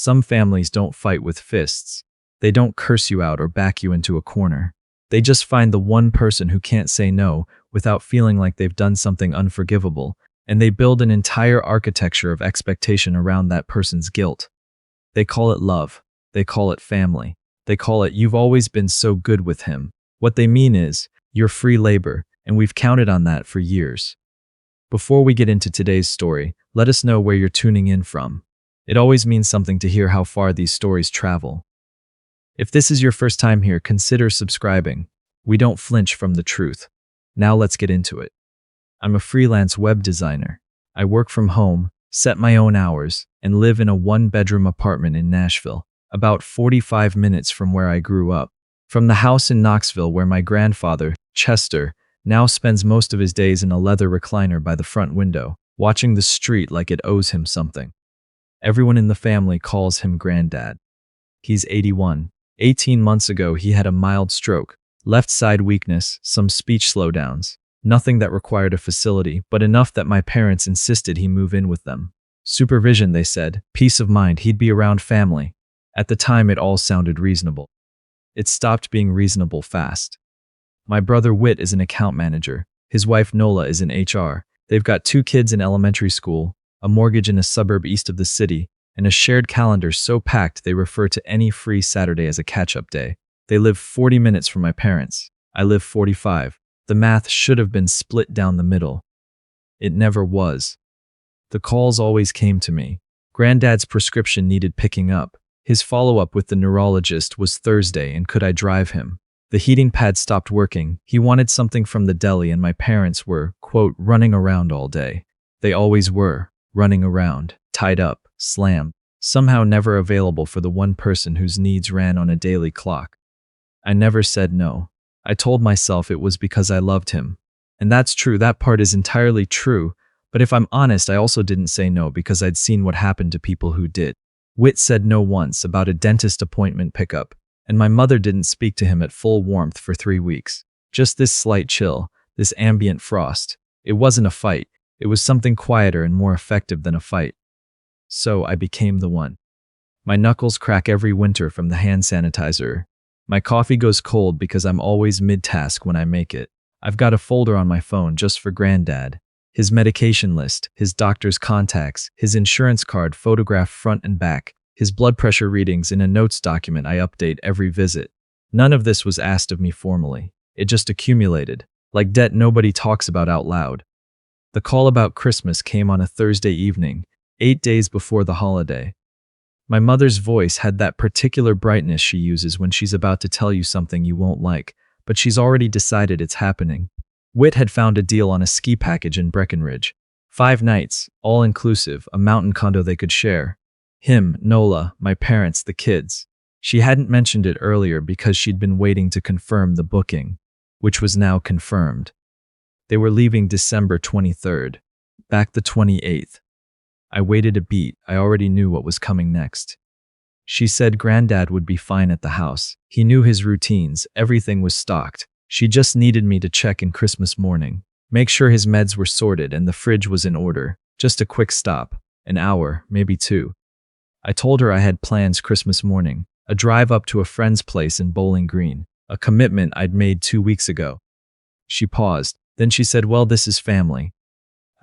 Some families don't fight with fists. They don't curse you out or back you into a corner. They just find the one person who can't say no without feeling like they've done something unforgivable, and they build an entire architecture of expectation around that person's guilt. They call it love. They call it family. They call it, "You've always been so good with him." What they mean is, "You're free labor, and we've counted on that for years." Before we get into today's story, let us know where you're tuning in from. It always means something to hear how far these stories travel. If this is your first time here, consider subscribing. We don't flinch from the truth. Now let's get into it. I'm a freelance web designer. I work from home, set my own hours, and live in a one-bedroom apartment in Nashville, about 45 minutes from where I grew up. From the house in Knoxville where my grandfather, Chester, now spends most of his days in a leather recliner by the front window, watching the street like it owes him something. Everyone in the family calls him Granddad. He's 81. 18 months ago, he had a mild stroke, left side weakness, some speech slowdowns. Nothing that required a facility, but enough that my parents insisted he move in with them. Supervision, they said, peace of mind, he'd be around family. At the time, it all sounded reasonable. It stopped being reasonable fast. My brother Whit is an account manager. His wife Nola is in HR. They've got 2 kids in elementary school, a mortgage in a suburb east of the city, and a shared calendar so packed they refer to any free Saturday as a catch-up day. They live 40 minutes from my parents. I live 45. The math should have been split down the middle. It never was. The calls always came to me. Granddad's prescription needed picking up. His follow-up with the neurologist was Thursday, and could I drive him? The heating pad stopped working. He wanted something from the deli, and my parents were, quote, running around all day. They always were, running around, tied up, slammed, somehow never available for the one person whose needs ran on a daily clock. I never said no. I told myself it was because I loved him. And that's true, that part is entirely true, but if I'm honest, I also didn't say no because I'd seen what happened to people who did. Whit said no once about a dentist appointment pickup, and my mother didn't speak to him at full warmth for 3 weeks. Just this slight chill, this ambient frost. It wasn't a fight. It was something quieter and more effective than a fight. So I became the one. My knuckles crack every winter from the hand sanitizer. My coffee goes cold because I'm always mid-task when I make it. I've got a folder on my phone just for Granddad. His medication list, his doctor's contacts, his insurance card photographed front and back, his blood pressure readings in a notes document I update every visit. None of this was asked of me formally. It just accumulated, like debt nobody talks about out loud. The call about Christmas came on a Thursday evening, 8 days before the holiday. My mother's voice had that particular brightness she uses when she's about to tell you something you won't like, but she's already decided it's happening. Whit had found a deal on a ski package in Breckenridge. 5 nights, all inclusive, a mountain condo they could share. Him, Nola, my parents, the kids. She hadn't mentioned it earlier because she'd been waiting to confirm the booking, which was now confirmed. They were leaving December 23rd, back the 28th. I waited a beat. I already knew what was coming next. She said Granddad would be fine at the house. He knew his routines. Everything was stocked. She just needed me to check in Christmas morning, make sure his meds were sorted and the fridge was in order. Just a quick stop. An hour, maybe 2. I told her I had plans Christmas morning, a drive up to a friend's place in Bowling Green, a commitment I'd made 2 weeks ago. She paused. Then she said, "Well, this is family."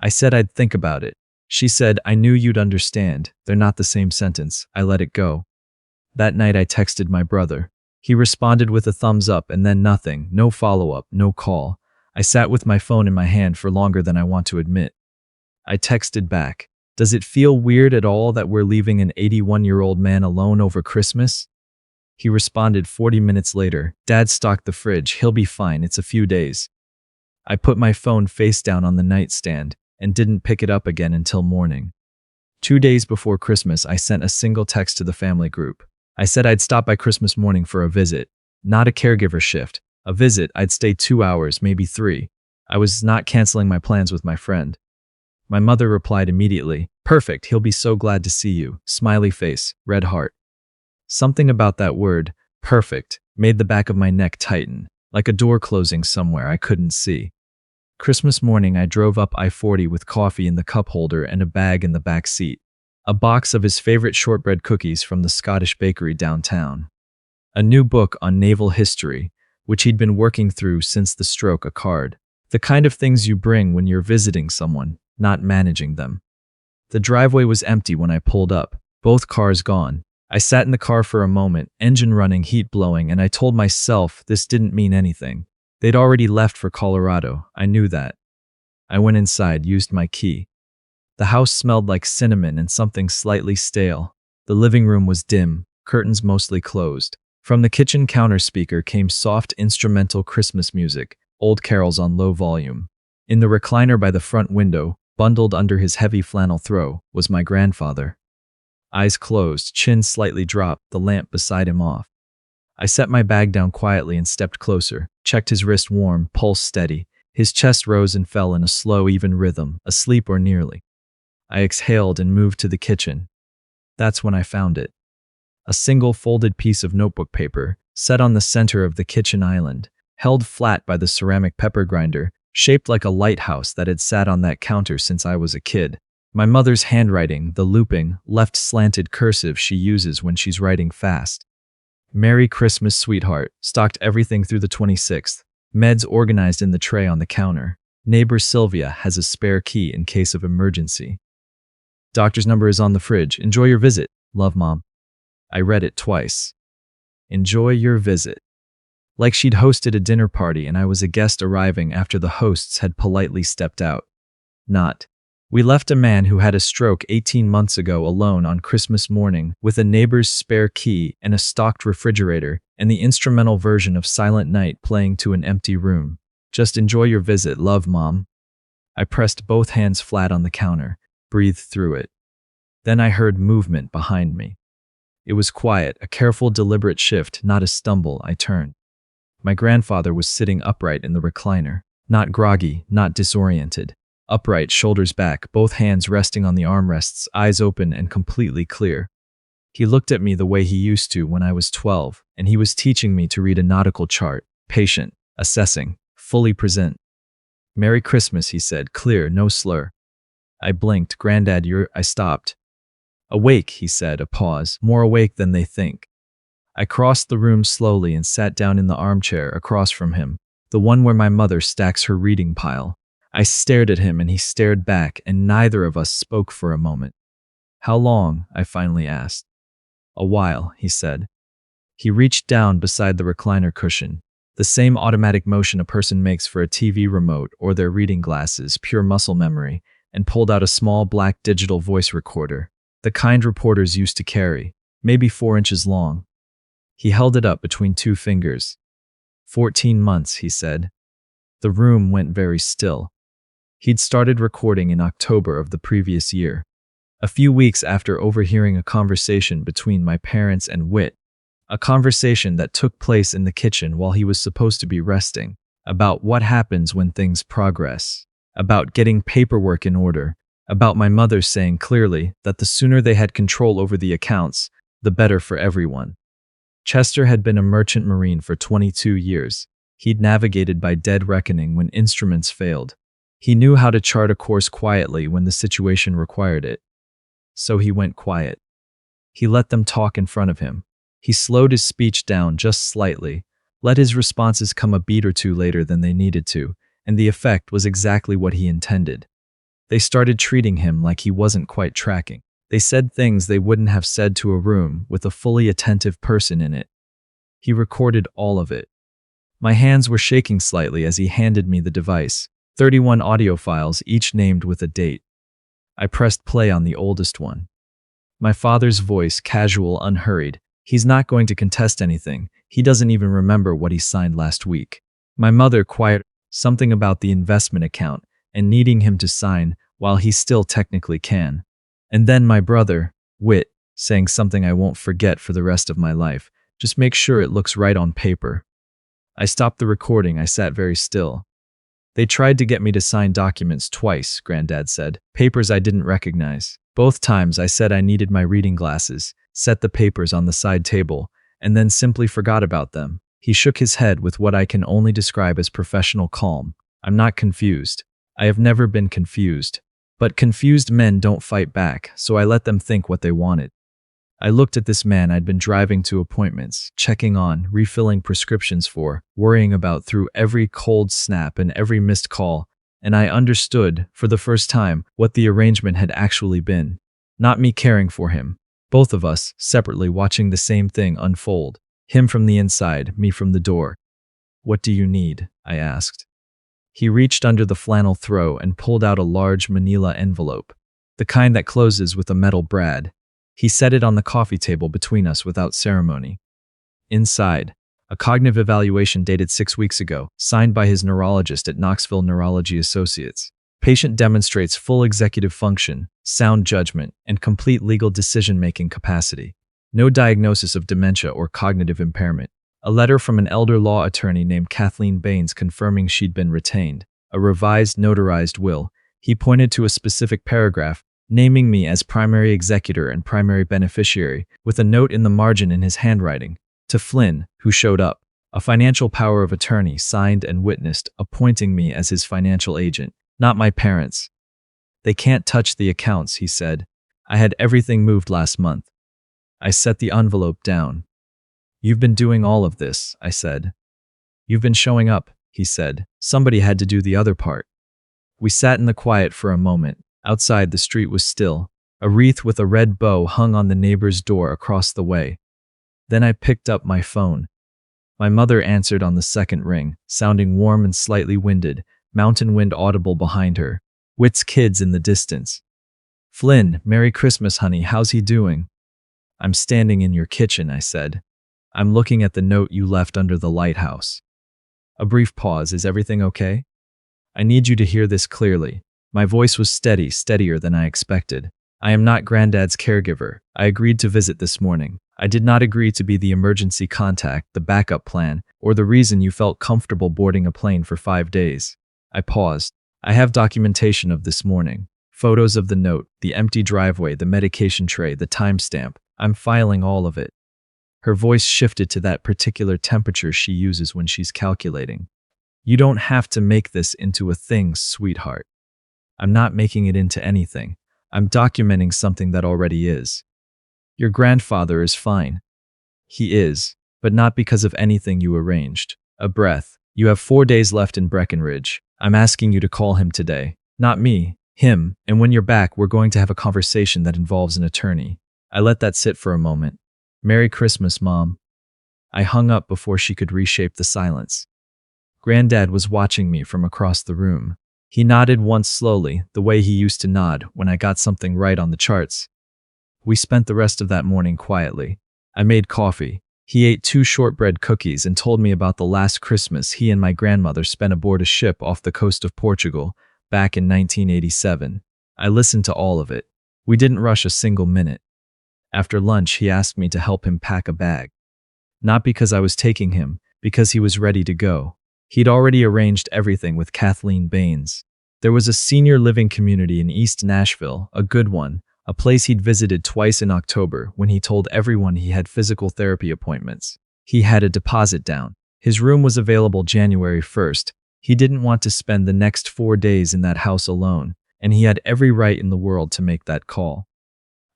I said I'd think about it. She said, "I knew you'd understand. They're not the same sentence." I let it go. That night I texted my brother. He responded with a thumbs up and then nothing, no follow-up, no call. I sat with my phone in my hand for longer than I want to admit. I texted back, "Does it feel weird at all that we're leaving an 81-year-old man alone over Christmas?" He responded 40 minutes later, "Dad stocked the fridge, he'll be fine, it's a few days." I put my phone face down on the nightstand and didn't pick it up again until morning. 2 days before Christmas, I sent a single text to the family group. I said I'd stop by Christmas morning for a visit, not a caregiver shift. A visit, I'd stay 2 hours, maybe 3. I was not canceling my plans with my friend. My mother replied immediately, "Perfect, he'll be so glad to see you." Smiley face, red heart. Something about that word, perfect, made the back of my neck tighten, like a door closing somewhere I couldn't see. Christmas morning, I drove up I-40 with coffee in the cup holder and a bag in the back seat. a box of his favorite shortbread cookies from the Scottish bakery downtown, a new book on naval history, which he'd been working through since the stroke, a card. The kind of things you bring when you're visiting someone, not managing them. The driveway was empty when I pulled up, both cars gone. I sat in the car for a moment, engine running, heat blowing, and I told myself this didn't mean anything. They'd already left for Colorado, I knew that. I went inside, used my key. The house smelled like cinnamon and something slightly stale. The living room was dim, curtains mostly closed. From the kitchen counter speaker came soft instrumental Christmas music, old carols on low volume. In the recliner by the front window, bundled under his heavy flannel throw, was my grandfather. Eyes closed, chin slightly dropped, the lamp beside him off. I set my bag down quietly and stepped closer, checked his wrist warm, pulse steady. His chest rose and fell in a slow, even rhythm, asleep or nearly. I exhaled and moved to the kitchen. That's when I found it. A single folded piece of notebook paper, set on the center of the kitchen island, held flat by the ceramic pepper grinder, shaped like a lighthouse that had sat on that counter since I was a kid. My mother's handwriting, the looping, left slanted cursive she uses when she's writing fast. Merry Christmas, sweetheart, stocked everything through the 26th. Meds organized in the tray on the counter. Neighbor Sylvia has a spare key in case of emergency. Doctor's number is on the fridge. Enjoy your visit. Love, Mom. I read it twice. Enjoy your visit. Like she'd hosted a dinner party and I was a guest arriving after the hosts had politely stepped out. Not. We left a man who had a stroke 18 months ago alone on Christmas morning with a neighbor's spare key and a stocked refrigerator and the instrumental version of Silent Night playing to an empty room. Just enjoy your visit, love, Mom. I pressed both hands flat on the counter, breathed through it. Then I heard movement behind me. It was quiet, a careful, deliberate shift, not a stumble. I turned. My grandfather was sitting upright in the recliner, not groggy, not disoriented. Upright, shoulders back, both hands resting on the armrests, eyes open and completely clear. He looked at me the way he used to when I was 12, and he was teaching me to read a nautical chart, patient, assessing, fully present. Merry Christmas, he said, clear, no slur. I blinked. Granddad, I stopped. Awake, he said, a pause, more awake than they think. I crossed the room slowly and sat down in the armchair across from him, the one where my mother stacks her reading pile. I stared at him and he stared back, and neither of us spoke for a moment. How long? I finally asked. A while, he said. He reached down beside the recliner cushion, the same automatic motion a person makes for a TV remote or their reading glasses, pure muscle memory, and pulled out a small black digital voice recorder, the kind reporters used to carry, maybe 4 inches long. He held it up between 2 fingers. 14 months, he said. The room went very still. He'd started recording in October of the previous year, a few weeks after overhearing a conversation between my parents and Whit, a conversation that took place in the kitchen while he was supposed to be resting, about what happens when things progress, about getting paperwork in order, about my mother saying clearly that the sooner they had control over the accounts, the better for everyone. Chester had been a merchant marine for 22 years. He'd navigated by dead reckoning when instruments failed. He knew how to chart a course quietly when the situation required it. So he went quiet. He let them talk in front of him. He slowed his speech down just slightly, let his responses come a beat or two later than they needed to, and the effect was exactly what he intended. They started treating him like he wasn't quite tracking. They said things they wouldn't have said to a room with a fully attentive person in it. He recorded all of it. My hands were shaking slightly as he handed me the device, 31 audio files, each named with a date. I pressed play on the oldest one. My father's voice, casual, unhurried. He's not going to contest anything. He doesn't even remember what he signed last week. My mother, quiet, something about the investment account and needing him to sign while he still technically can. And then my brother, Whit, saying something I won't forget for the rest of my life. Just make sure it looks right on paper. I stopped the recording. I sat very still. They tried to get me to sign documents twice, Granddad said, papers I didn't recognize. Both times I said I needed my reading glasses, set the papers on the side table, and then simply forgot about them. He shook his head with what I can only describe as professional calm. I'm not confused. I have never been confused. But confused men don't fight back, so I let them think what they wanted. I looked at this man I'd been driving to appointments, checking on, refilling prescriptions for, worrying about through every cold snap and every missed call, and I understood, for the first time, what the arrangement had actually been. Not me caring for him. Both of us, separately watching the same thing unfold. Him from the inside, me from the door. "What do you need?" I asked. He reached under the flannel throw and pulled out a large manila envelope, the kind that closes with a metal brad. He set it on the coffee table between us without ceremony. Inside, a cognitive evaluation dated 6 weeks ago, signed by his neurologist at Knoxville Neurology Associates. Patient demonstrates full executive function, sound judgment, and complete legal decision-making capacity. No diagnosis of dementia or cognitive impairment. A letter from an elder law attorney named Kathleen Baines confirming she'd been retained. A revised, notarized will. He pointed to a specific paragraph, naming me as primary executor and primary beneficiary, with a note in the margin in his handwriting. To Flynn, who showed up. A financial power of attorney signed and witnessed, appointing me as his financial agent, not my parents. "They can't touch the accounts," he said. "I had everything moved last month." I set the envelope down. "You've been doing all of this," I said. "You've been showing up," he said. "Somebody had to do the other part." We sat in the quiet for a moment. Outside, the street was still. A wreath with a red bow hung on the neighbor's door across the way. Then I picked up my phone. My mother answered on the second ring, sounding warm and slightly winded, mountain wind audible behind her. Whit's kids in the distance. "Flynn, Merry Christmas, honey, how's he doing?" "I'm standing in your kitchen," I said. "I'm looking at the note you left under the lighthouse." A brief pause. "Is everything okay?" "I need you to hear this clearly." My voice was steady, steadier than I expected. "I am not Granddad's caregiver. I agreed to visit this morning. I did not agree to be the emergency contact, the backup plan, or the reason you felt comfortable boarding a plane for 5 days." I paused. "I have documentation of this morning. Photos of the note, the empty driveway, the medication tray, the timestamp. I'm filing all of it." Her voice shifted to that particular temperature she uses when she's calculating. "You don't have to make this into a thing, sweetheart." "I'm not making it into anything. I'm documenting something that already is. Your grandfather is fine." "He is, but not because of anything you arranged." A breath. "You have 4 days left in Breckenridge. I'm asking you to call him today. Not me, him, and when you're back, we're going to have a conversation that involves an attorney." I let that sit for a moment. "Merry Christmas, Mom." I hung up before she could reshape the silence. Granddad was watching me from across the room. He nodded once slowly, the way he used to nod when I got something right on the charts. We spent the rest of that morning quietly. I made coffee. He ate 2 shortbread cookies and told me about the last Christmas he and my grandmother spent aboard a ship off the coast of Portugal, back in 1987. I listened to all of it. We didn't rush a single minute. After lunch, he asked me to help him pack a bag. Not because I was taking him, because he was ready to go. He'd already arranged everything with Kathleen Baines. There was a senior living community in East Nashville, a good one, a place he'd visited twice in October when he told everyone he had physical therapy appointments. He had a deposit down. His room was available January 1st. He didn't want to spend the next 4 days in that house alone, and he had every right in the world to make that call.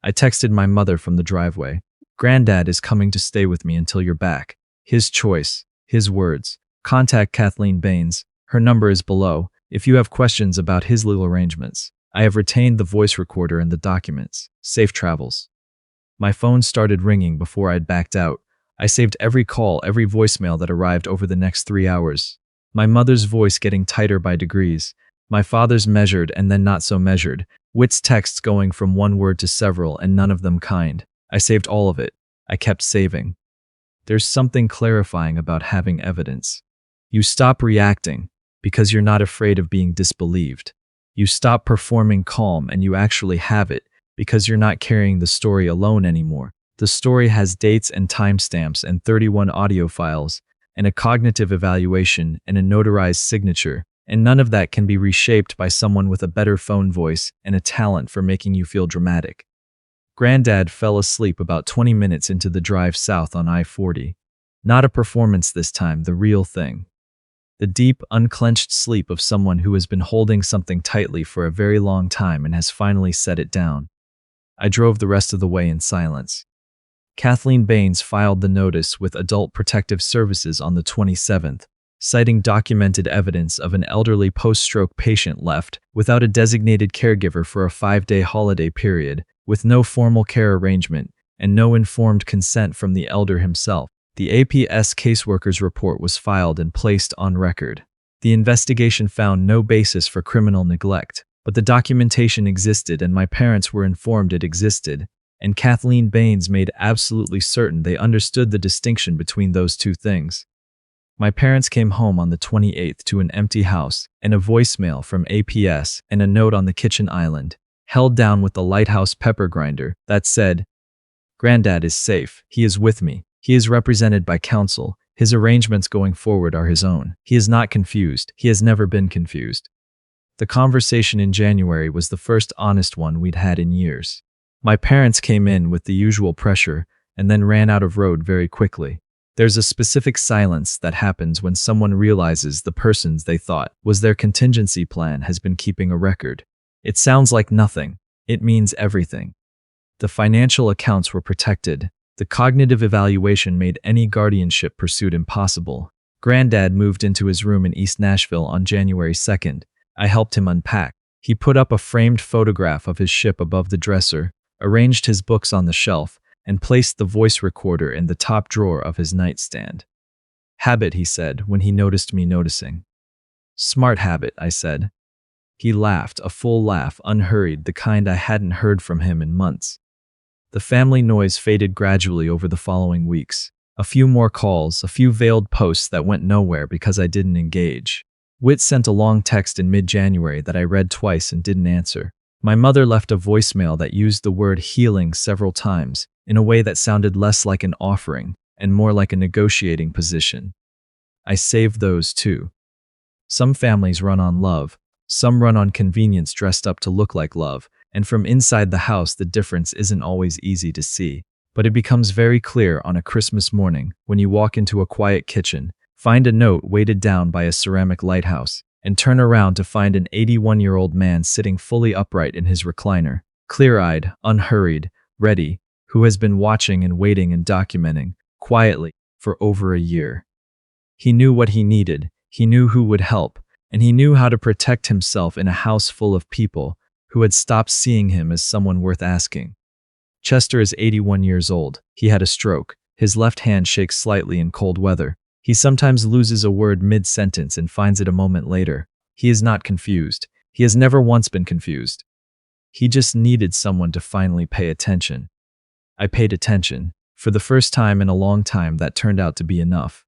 I texted my mother from the driveway. "Granddad is coming to stay with me until you're back. His choice, his words. Contact Kathleen Baines. Her number is below if you have questions about his legal arrangements. I have retained the voice recorder and the documents. Safe travels." My phone started ringing before I'd backed out. I saved every call, every voicemail that arrived over the next 3 hours. My mother's voice getting tighter by degrees. My father's measured and then not so measured. Whit's texts going from one word to several and none of them kind. I saved all of it. I kept saving. There's something clarifying about having evidence. You stop reacting because you're not afraid of being disbelieved. You stop performing calm and you actually have it because you're not carrying the story alone anymore. The story has dates and timestamps and 31 audio files and a cognitive evaluation and a notarized signature, and none of that can be reshaped by someone with a better phone voice and a talent for making you feel dramatic. Granddad fell asleep about 20 minutes into the drive south on I-40. Not a performance this time, the real thing. The deep, unclenched sleep of someone who has been holding something tightly for a very long time and has finally set it down. I drove the rest of the way in silence. Kathleen Baines filed the notice with Adult Protective Services on the 27th, citing documented evidence of an elderly post-stroke patient left without a designated caregiver for a 5-day holiday period, with no formal care arrangement and no informed consent from the elder himself. The APS caseworker's report was filed and placed on record. The investigation found no basis for criminal neglect, but the documentation existed and my parents were informed it existed, and Kathleen Baines made absolutely certain they understood the distinction between those two things. My parents came home on the 28th to an empty house and a voicemail from APS and a note on the kitchen island, held down with the lighthouse pepper grinder, that said, "Granddad is safe. He is with me. He is represented by counsel. His arrangements going forward are his own. He is not confused. He has never been confused." The conversation in January was the first honest one we'd had in years. My parents came in with the usual pressure and then ran out of road very quickly. There's a specific silence that happens when someone realizes the persons they thought was their contingency plan has been keeping a record. It sounds like nothing. It means everything. The financial accounts were protected. The cognitive evaluation made any guardianship pursuit impossible. Granddad moved into his room in East Nashville on January 2nd. I helped him unpack. He put up a framed photograph of his ship above the dresser, arranged his books on the shelf, and placed the voice recorder in the top drawer of his nightstand. "Habit," he said when he noticed me noticing. "Smart habit," I said. He laughed, a full laugh, unhurried, the kind I hadn't heard from him in months. The family noise faded gradually over the following weeks. A few more calls, a few veiled posts that went nowhere because I didn't engage. Whit sent a long text in mid-January that I read twice and didn't answer. My mother left a voicemail that used the word healing several times, in a way that sounded less like an offering and more like a negotiating position. I saved those too. Some families run on love, some run on convenience dressed up to look like love, and from inside the house the difference isn't always easy to see. But it becomes very clear on a Christmas morning when you walk into a quiet kitchen, find a note weighted down by a ceramic lighthouse, and turn around to find an 81-year-old man sitting fully upright in his recliner, clear-eyed, unhurried, ready, who has been watching and waiting and documenting, quietly, for over a year. He knew what he needed, he knew who would help, and he knew how to protect himself in a house full of people who had stopped seeing him as someone worth asking. Chester is 81 years old. He had a stroke. His left hand shakes slightly in cold weather. He sometimes loses a word mid-sentence and finds it a moment later. He is not confused. He has never once been confused. He just needed someone to finally pay attention. I paid attention. For the first time in a long time, that turned out to be enough.